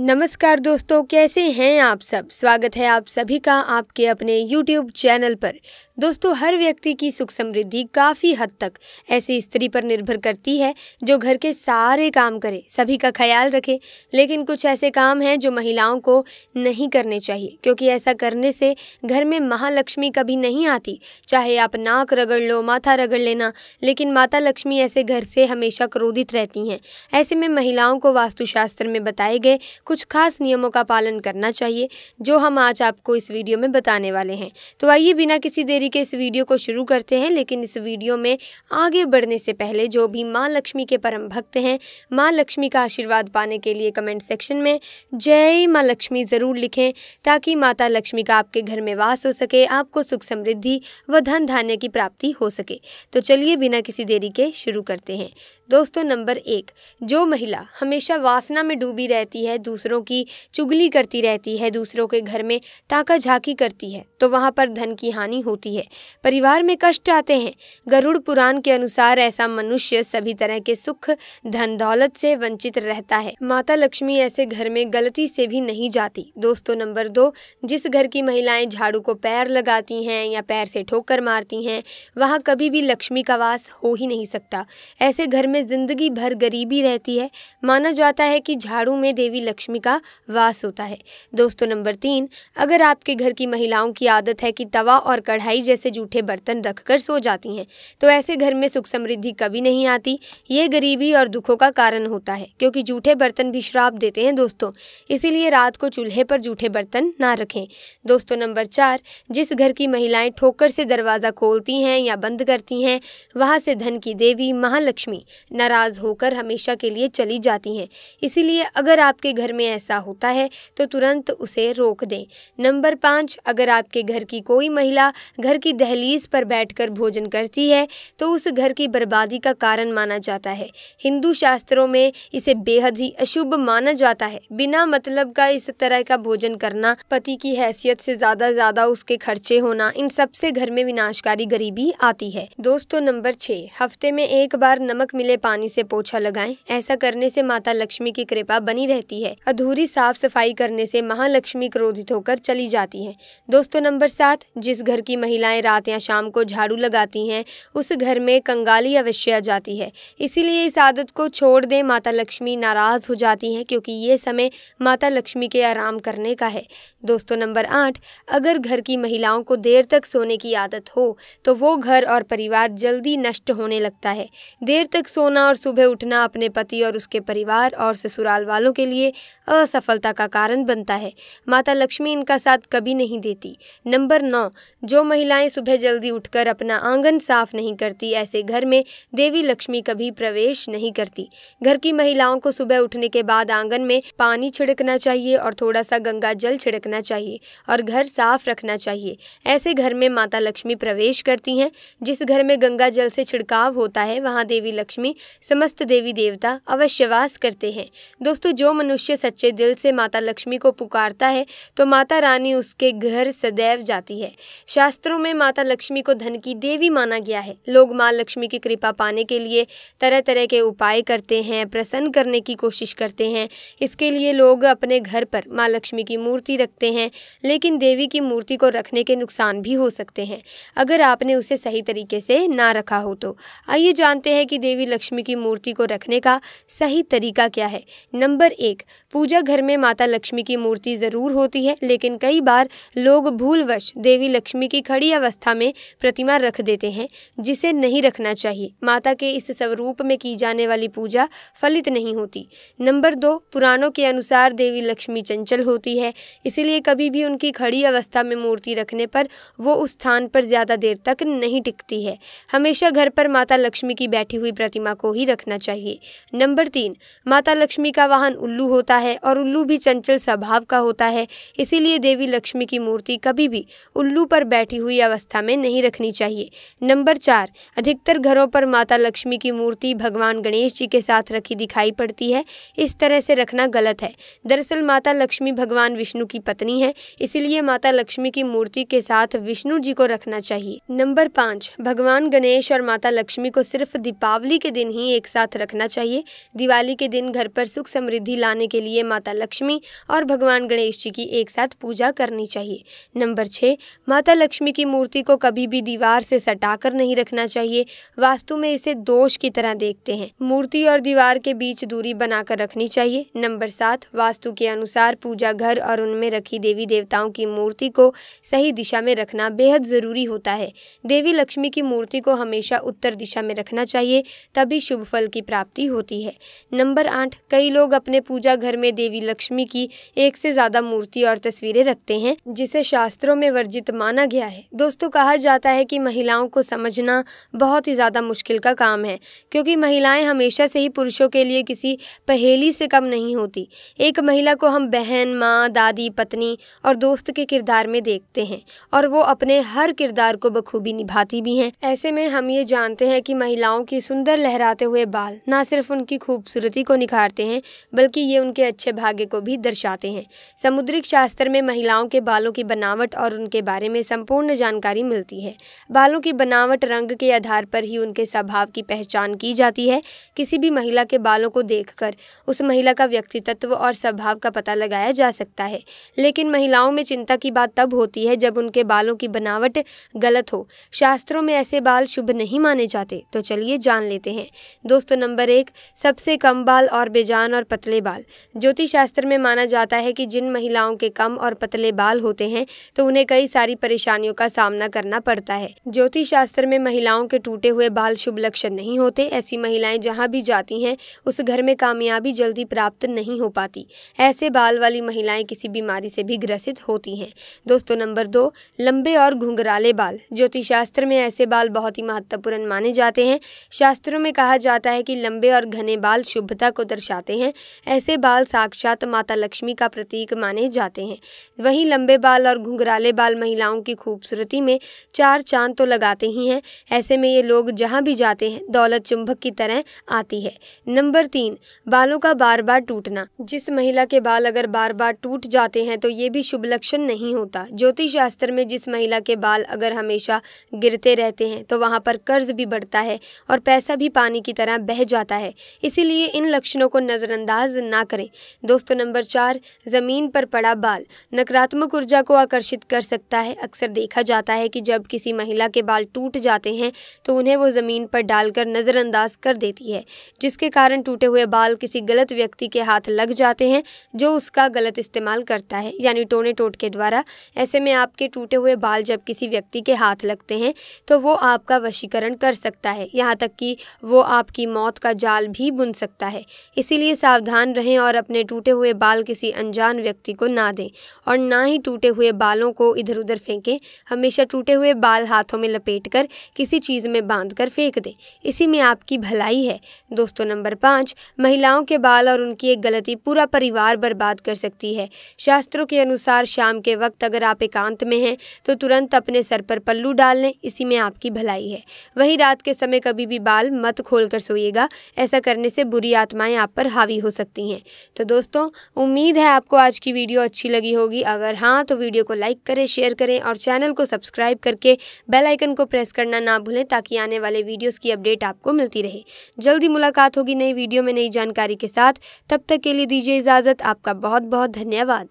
नमस्कार दोस्तों, कैसे हैं आप सब। स्वागत है आप सभी का आपके अपने YouTube चैनल पर। दोस्तों, हर व्यक्ति की सुख समृद्धि काफ़ी हद तक ऐसी स्त्री पर निर्भर करती है जो घर के सारे काम करे, सभी का ख्याल रखे। लेकिन कुछ ऐसे काम हैं जो महिलाओं को नहीं करने चाहिए, क्योंकि ऐसा करने से घर में महालक्ष्मी कभी नहीं आती। चाहे आप नाक रगड़ लो, माथा रगड़ लेना, लेकिन माता लक्ष्मी ऐसे घर से हमेशा क्रोधित रहती हैं। ऐसे में महिलाओं को वास्तुशास्त्र में बताए गए कुछ खास नियमों का पालन करना चाहिए, जो हम आज आपको इस वीडियो में बताने वाले हैं। तो आइए बिना किसी देरी के इस वीडियो को शुरू करते हैं। लेकिन इस वीडियो में आगे बढ़ने से पहले जो भी माँ लक्ष्मी के परम भक्त हैं, माँ लक्ष्मी का आशीर्वाद पाने के लिए कमेंट सेक्शन में जय माँ लक्ष्मी ज़रूर लिखें, ताकि माता लक्ष्मी का आपके घर में वास हो सके, आपको सुख समृद्धि व धन धान्य की प्राप्ति हो सके। तो चलिए बिना किसी देरी के शुरू करते हैं। दोस्तों, नंबर 1, जो महिला हमेशा वासना में डूबी रहती है, दूसरों की चुगली करती रहती है, दूसरों के घर में ताका झाकी करती है, तो वहाँ पर धन की हानि होती है, परिवार में कष्ट आते हैं। गरुड़ पुराण के अनुसार ऐसा मनुष्य सभी तरह के सुख धन दौलत से वंचित रहता है। माता लक्ष्मी ऐसे घर में गलती से भी नहीं जाती। दोस्तों, नंबर 2, जिस घर की महिलाएं झाड़ू को पैर लगाती हैं या पैर से ठोकर मारती हैं, वहाँ कभी भी लक्ष्मी का वास हो ही नहीं सकता। ऐसे घर में जिंदगी भर गरीबी रहती है। माना जाता है कि झाड़ू में देवी लक्ष्मी का वास होता है। दोस्तों, नंबर 3, अगर आपके घर की महिलाओं की आदत है कि तवा और कढ़ाई जैसे जूठे बर्तन रखकर सो जाती हैं, तो ऐसे घर में सुख समृद्धि कभी नहीं आती। ये गरीबी और दुखों का कारण होता है, क्योंकि जूठे बर्तन भी श्राप देते हैं दोस्तों। इसीलिए रात को चूल्हे पर जूठे बर्तन ना रखें। दोस्तों, नंबर 4, जिस घर की महिलाएं ठोकर से दरवाज़ा खोलती हैं या बंद करती हैं, वहाँ से धन की देवी महालक्ष्मी नाराज होकर हमेशा के लिए चली जाती हैं। इसीलिए अगर आपके घर में ऐसा होता है तो तुरंत उसे रोक दें। नंबर 5, अगर आपके घर की कोई महिला घर की दहलीज पर बैठकर भोजन करती है तो उस घर की बर्बादी का कारण माना जाता है। हिंदू शास्त्रों में इसे बेहद ही अशुभ माना जाता है। बिना मतलब का इस तरह का भोजन करना, पति की हैसियत से ज्यादा उसके खर्चे होना, इन सब से घर में विनाशकारी गरीबी आती है। दोस्तों, नंबर 6, हफ्ते में एक बार नमक मिले पानी से पोछा लगाएं। ऐसा करने से माता लक्ष्मी की कृपा बनी रहती है। अधूरी साफ सफाई करने से महालक्ष्मी क्रोधित होकर चली जाती हैं। दोस्तों, नंबर 7, जिस घर की महिलाएं रात या शाम को झाड़ू लगाती हैं, उस घर में कंगाली अवश्य आ जाती है। इसीलिए इस आदत को छोड़ दें। माता लक्ष्मी नाराज हो जाती हैं, क्योंकि ये समय माता लक्ष्मी के आराम करने का है। दोस्तों, नंबर 8, अगर घर की महिलाओं को देर तक सोने की आदत हो तो वो घर और परिवार जल्दी नष्ट होने लगता है। देर तक सोना और सुबह उठना अपने पति और उसके परिवार और ससुराल वालों के लिए असफलता का कारण बनता है। माता लक्ष्मी इनका साथ कभी नहीं देती। नंबर 9, जो महिलाएं सुबह जल्दी उठकर अपना आंगन साफ नहीं करती, ऐसे घर में देवी लक्ष्मी कभी प्रवेश नहीं करती। घर की महिलाओं को सुबह उठने के बाद आंगन में पानी छिड़कना चाहिए और थोड़ा सा गंगा जल छिड़कना चाहिए और घर साफ रखना चाहिए। ऐसे घर में माता लक्ष्मी प्रवेश करती हैं। जिस घर में गंगा जल से छिड़काव होता है, वहाँ देवी लक्ष्मी समस्त देवी देवता अवश्य वास करते हैं। दोस्तों, जो मनुष्य सच्चे दिल से माता लक्ष्मी को पुकारता है तो माता रानी उसके घर सदैव जाती है। शास्त्रों में माता लक्ष्मी को धन की देवी माना गया है। लोग माँ लक्ष्मी की कृपा पाने के लिए तरह तरह के उपाय करते हैं, प्रसन्न करने की कोशिश करते हैं। इसके लिए लोग अपने घर पर माँ लक्ष्मी की मूर्ति रखते हैं, लेकिन देवी की मूर्ति को रखने के नुकसान भी हो सकते हैं अगर आपने उसे सही तरीके से ना रखा हो तो। आइए जानते हैं कि देवी लक्ष्मी की मूर्ति को रखने का सही तरीका क्या है। नंबर 1, पूजा घर में माता लक्ष्मी की मूर्ति जरूर होती है, लेकिन कई बार लोग भूलवश देवी लक्ष्मी की खड़ी अवस्था में प्रतिमा रख देते हैं, जिसे नहीं रखना चाहिए। माता के इस स्वरूप में की जाने वाली पूजा फलित नहीं होती। नंबर 2, पुराणों के अनुसार देवी लक्ष्मी चंचल होती है, इसीलिए कभी भी उनकी खड़ी अवस्था में मूर्ति रखने पर वो उस स्थान पर ज्यादा देर तक नहीं टिकती है। हमेशा घर पर माता लक्ष्मी की बैठी हुई प्रतिमा को ही रखना चाहिए। नंबर 3, माता लक्ष्मी का वाहन उल्लू होता है और उल्लू भी चंचल स्वभाव का होता है, इसीलिए देवी लक्ष्मी की मूर्ति कभी भी उल्लू पर बैठी हुई अवस्था में नहीं रखनी चाहिए। नंबर 4, अधिकतर घरों पर माता लक्ष्मी की मूर्ति भगवान गणेश जी के साथ रखी दिखाई पड़ती है। इस तरह से रखना गलत है। दरअसल माता लक्ष्मी भगवान विष्णु की पत्नी है, इसीलिए माता लक्ष्मी की मूर्ति के साथ विष्णु जी को रखना चाहिए। नंबर 5, भगवान गणेश और माता लक्ष्मी को सिर्फ दीपावली के दिन ही एक साथ रखना चाहिए। दिवाली के दिन घर पर सुख समृद्धि लाने के लिए लिए माता लक्ष्मी और भगवान गणेश जी की एक साथ पूजा करनी चाहिए। नंबर 6, माता लक्ष्मी की मूर्ति को कभी भी दीवार से सटाकर नहीं रखना चाहिए। वास्तु में इसे दोष की तरह देखते हैं। मूर्ति और दीवार के बीच दूरी बनाकर रखनी चाहिए। नंबर 7, वास्तु के अनुसार पूजा घर और उनमें रखी देवी देवताओं की मूर्ति को सही दिशा में रखना बेहद ज़रूरी होता है। देवी लक्ष्मी की मूर्ति को हमेशा उत्तर दिशा में रखना चाहिए, तभी शुभ फल की प्राप्ति होती है। नंबर 8, कई लोग अपने पूजा घर में देवी लक्ष्मी की एक से ज़्यादा मूर्ति और तस्वीरें रखते हैं, जिसे शास्त्रों में वर्जित माना गया है। दोस्तों, कहा जाता है कि महिलाओं को समझना बहुत ही ज़्यादा मुश्किल का काम है, क्योंकि महिलाएं हमेशा से ही पुरुषों के लिए किसी पहेली से कम नहीं होती। एक महिला को हम बहन, माँ, दादी, पत्नी और दोस्त के किरदार में देखते हैं और वो अपने हर किरदार को बखूबी निभाती भी हैं। ऐसे में हम ये जानते हैं कि महिलाओं की सुंदर लहराते हुए बाल ना सिर्फ उनकी खूबसूरती को निखारते हैं, बल्कि ये उनके अच्छे भाग्य को भी दर्शाते हैं। समुद्रिक शास्त्र में महिलाओं के बालों की बनावट और उनके बारे में संपूर्ण जानकारी मिलती है। बालों की बनावट, रंग के आधार पर ही उनके स्वभाव की पहचान की जाती है। किसी भी महिला के बालों को देखकर उस महिला का व्यक्तित्व और स्वभाव का पता लगाया जा सकता है। लेकिन महिलाओं में चिंता की बात तब होती है जब उनके बालों की बनावट गलत हो। शास्त्रों में ऐसे बाल शुभ नहीं माने जाते। तो चलिए जान लेते हैं। दोस्तों, नंबर 1, सबसे कम बाल और बेजान और पतले बाल। ज्योतिष शास्त्र में माना जाता है कि जिन महिलाओं के कम और पतले बाल होते हैं तो उन्हें कई सारी परेशानियों का सामना करना पड़ता है। ज्योतिष शास्त्र में महिलाओं के टूटे हुए बाल शुभ लक्षण नहीं होते। ऐसी महिलाएं जहां भी जाती हैं उस घर में कामयाबी जल्दी प्राप्त नहीं हो पाती। ऐसे बाल वाली महिलाएं किसी बीमारी से भी ग्रसित होती हैं। दोस्तों, नंबर 2, लंबे और घुंघराले बाल। ज्योतिष शास्त्र में ऐसे बाल बहुत ही महत्वपूर्ण माने जाते हैं। शास्त्रों में कहा जाता है कि लंबे और घने बाल शुभता को दर्शाते हैं। ऐसे बाल साक्षात माता लक्ष्मी का प्रतीक माने जाते हैं। वहीं लंबे बाल और घुंघराले बाल महिलाओं की खूबसूरती में 4 चांद तो लगाते ही हैं। ऐसे में ये लोग जहां भी जाते हैं दौलत चुंबक की तरह आती है। नंबर 3, बालों का बार बार टूटना। जिस महिला के बाल अगर बार बार टूट जाते हैं तो ये भी शुभ लक्षण नहीं होता। ज्योतिष शास्त्र में जिस महिला के बाल अगर हमेशा गिरते रहते हैं तो वहाँ पर कर्ज भी बढ़ता है और पैसा भी पानी की तरह बह जाता है। इसीलिए इन लक्षणों को नज़रअंदाज ना करें। दोस्तों, नंबर 4, ज़मीन पर पड़ा बाल नकारात्मक ऊर्जा को आकर्षित कर सकता है। अक्सर देखा जाता है कि जब किसी महिला के बाल टूट जाते हैं तो उन्हें वो ज़मीन पर डालकर नज़रअंदाज कर देती है, जिसके कारण टूटे हुए बाल किसी गलत व्यक्ति के हाथ लग जाते हैं जो उसका गलत इस्तेमाल करता है, यानी टोने टोटके द्वारा। ऐसे में आपके टूटे हुए बाल जब किसी व्यक्ति के हाथ लगते हैं तो वो आपका वशीकरण कर सकता है, यहाँ तक कि वो आपकी मौत का जाल भी बुन सकता है। इसीलिए सावधान रहें और अपने टूटे हुए बाल किसी अनजान व्यक्ति को ना दें और ना ही टूटे हुए बालों को इधर उधर फेंकें। हमेशा टूटे हुए बाल हाथों में लपेटकर किसी चीज़ में बांधकर फेंक दें, इसी में आपकी भलाई है। दोस्तों, नंबर 5, महिलाओं के बाल और उनकी एक गलती पूरा परिवार बर्बाद कर सकती है। शास्त्रों के अनुसार शाम के वक्त अगर आप एकांत में हैं तो तुरंत अपने सर पर पल्लू डाल लें, इसी में आपकी भलाई है। वहीं रात के समय कभी भी बाल मत खोलकर सोइएगा, ऐसा करने से बुरी आत्माएं आप पर हावी हो सकती हैं। तो दोस्तों, उम्मीद है आपको आज की वीडियो अच्छी लगी होगी। अगर हाँ तो वीडियो को लाइक करें, शेयर करें और चैनल को सब्सक्राइब करके बेल आइकन को प्रेस करना ना भूलें, ताकि आने वाले वीडियोस की अपडेट आपको मिलती रहे। जल्दी मुलाकात होगी नई वीडियो में नई जानकारी के साथ। तब तक के लिए दीजिए इजाज़त। आपका बहुत बहुत धन्यवाद।